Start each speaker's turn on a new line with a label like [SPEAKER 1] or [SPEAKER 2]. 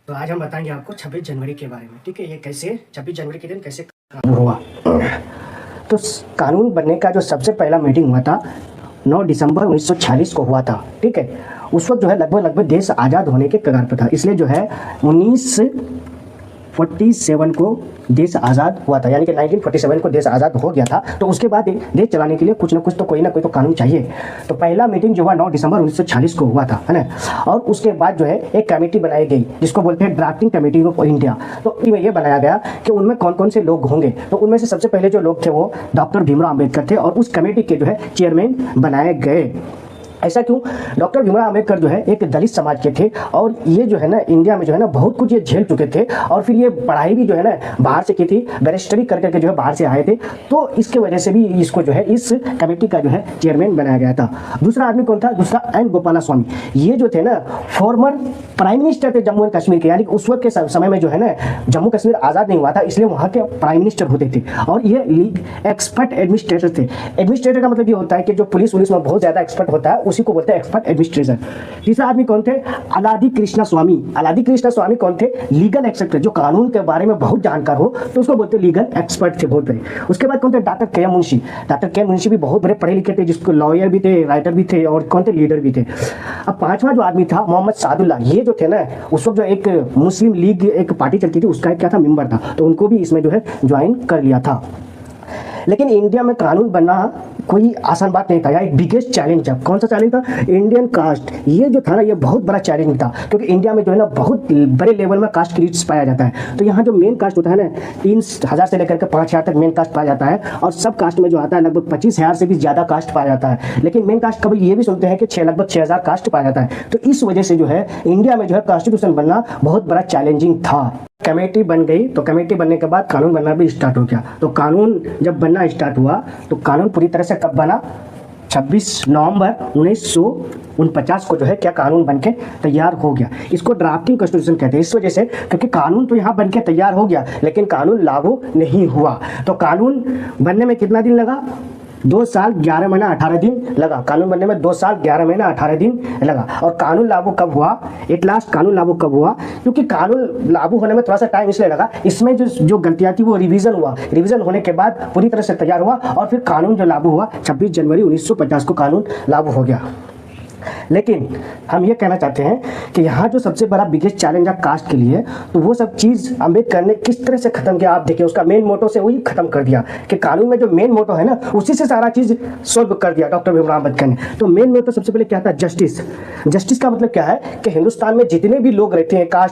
[SPEAKER 1] तो आज हम बताएंगे आपको 26 जनवरी के बारे में। ठीक है, ये कैसे 26 जनवरी के दिन कैसे कानून हुआ। तो कानून बनने का जो सबसे पहला मीटिंग हुआ था 9 दिसंबर 1946 को हुआ था। ठीक है, उस वक्त जो है लगभग देश आज़ाद होने के कगार पर था, इसलिए जो है 1947 को देश आज़ाद हुआ था, यानी कि 1947 को देश आज़ाद हो गया था। तो उसके बाद देश चलाने के लिए कुछ ना कुछ तो कोई ना कोई तो कानून चाहिए। तो पहला मीटिंग जो हुआ 9 दिसंबर 1946 को हुआ था, है ना। और उसके बाद जो है एक कमेटी बनाई गई जिसको बोलते हैं ड्राफ्टिंग कमेटी ऑफ इंडिया। तो इसमें यह बनाया गया कि उनमें कौन कौन से लोग होंगे। तो उनमें से सबसे पहले जो लोग थे वो डॉक्टर भीमराव अम्बेडकर थे और उस कमेटी के जो है चेयरमैन बनाए गए। ऐसा क्यों? डॉक्टर भीमराव अम्बेडकर जो है एक दलित समाज के थे और ये जो है ना इंडिया में जो है ना बहुत कुछ ये झेल चुके थे और फिर ये पढ़ाई भी जो है ना बाहर से की थी, बैरिस्टरी कर करके जो है बाहर से आए थे। तो इसके वजह से भी इसको जो है इस कमेटी का जो है चेयरमैन बनाया गया था। दूसरा आदमी कौन था? दूसरा एन गोपाला स्वामी। ये जो थे ना फॉर्मर प्राइम मिनिस्टर थे जम्मू एंड कश्मीर के, यानी कि उस वक्त के समय में जो है ना जम्मू कश्मीर आज़ाद नहीं हुआ था, इसलिए वहाँ के प्राइम मिनिस्टर होते थे और ये एक्सपर्ट एडमिनिस्ट्रेटर थे। एडमिनिस्ट्रेटर का मतलब ये होता है कि जो पुलिस में बहुत ज़्यादा एक्सपर्ट होता है उसी को बोलते हैं एक्सपर्ट एडमिनिस्ट्रेटर। तीसरा आदमी कौन थे? अलादी कृष्णा स्वामी। अलादी कृष्णा स्वामी कौन थे? लीगल एक्सपर्ट, जो कानून के बारे में बहुत जानकार हो तो उसको बोलते हैं लीगल एक्सपर्ट थे, बहुत बड़े। उसके बाद कौन थे? डॉक्टर के मुंशी। डॉक्टर के मुंशी भी बहुत बड़े पढ़े लिखे थे, जिसको लॉयर भी थे, राइटर भी थे और कौन थे? लीडर भी थे। अब पांचवा जो आदमी था मोहम्मद सादुल्ला। ये जो थे ना उस वक्त जो एक मुस्लिम लीग एक पार्टी चलती थी उसका क्या था? मेंबर था, तो उनको भी इसमें जो है ज्वाइन कर लिया था। लेकिन इंडिया में कानून बनना कोई आसान बात नहीं था, यह एक बिगेस्ट चैलेंज था। कौन सा चैलेंज था? Indian caste. ये जो था ना ये बहुत बड़ा चैलेंज था, क्योंकि इंडिया में जो है ना बहुत बड़े लेवल में कास्ट क्रीड्स पाया जाता है। तो यहाँ जो मेन कास्ट होता है ना 3000 से लेकर के 5000 तक मेन कास्ट पाया जाता है और सब कास्ट में जो आता है लगभग 25,000 से भी ज़्यादा कास्ट पाया जाता है। लेकिन मेन कास्ट कभी ये भी सुनते हैं कि लगभग 6000 कास्ट पाया जाता है। तो इस वजह से जो है इंडिया में जो है कॉन्स्टिट्यूशन बनना बहुत बड़ा चैलेंजिंग था। कमेटी बन गई, तो कमेटी बनने के बाद कानून बनना भी स्टार्ट हो गया। तो कानून जब बनना स्टार्ट हुआ तो कानून पूरी तरह से कब बना? 26 नवंबर 1949 को जो है क्या कानून बनके तैयार हो गया। इसको ड्राफ्टिंग कॉन्स्टिट्यूशन कहते हैं इस वजह से क्योंकि कानून तो यहाँ बनके तैयार हो गया लेकिन कानून लागू नहीं हुआ। तो कानून बनने में कितना दिन लगा? 2 साल 11 महीना 18 दिन लगा। कानून बनने में 2 साल 11 महीना 18 दिन लगा। और कानून लागू कब हुआ? एट लास्ट कानून लागू कब हुआ? क्योंकि कानून लागू होने में थोड़ा सा टाइम इसलिए लगा, इसमें जो गलतियां थी वो रिवीजन हुआ। रिवीजन होने के बाद पूरी तरह से तैयार हुआ और फिर कानून जो लागू हुआ 26 जनवरी 1950 को कानून लागू हो गया। लेकिन हम ये कहना चाहते हैं कि यहाँ जो सबसे बड़ा बिगेस्ट चैलेंज है कास्ट के लिए, तो वो सब चीज़ अम्बेडकर ने किस तरह से खत्म किया। आप देखिए उसका मेन मोटो से वही खत्म कर दिया कि कानून में जो मेन मोटो है ना उसी से सारा चीज़ सॉल्व कर दिया डॉक्टर भीमराव अम्बेडकर ने। तो मेन मोटो सबसे पहले क्या था? जस्टिस। जस्टिस का मतलब क्या है कि हिंदुस्तान में जितने भी लोग रहते हैं कास्ट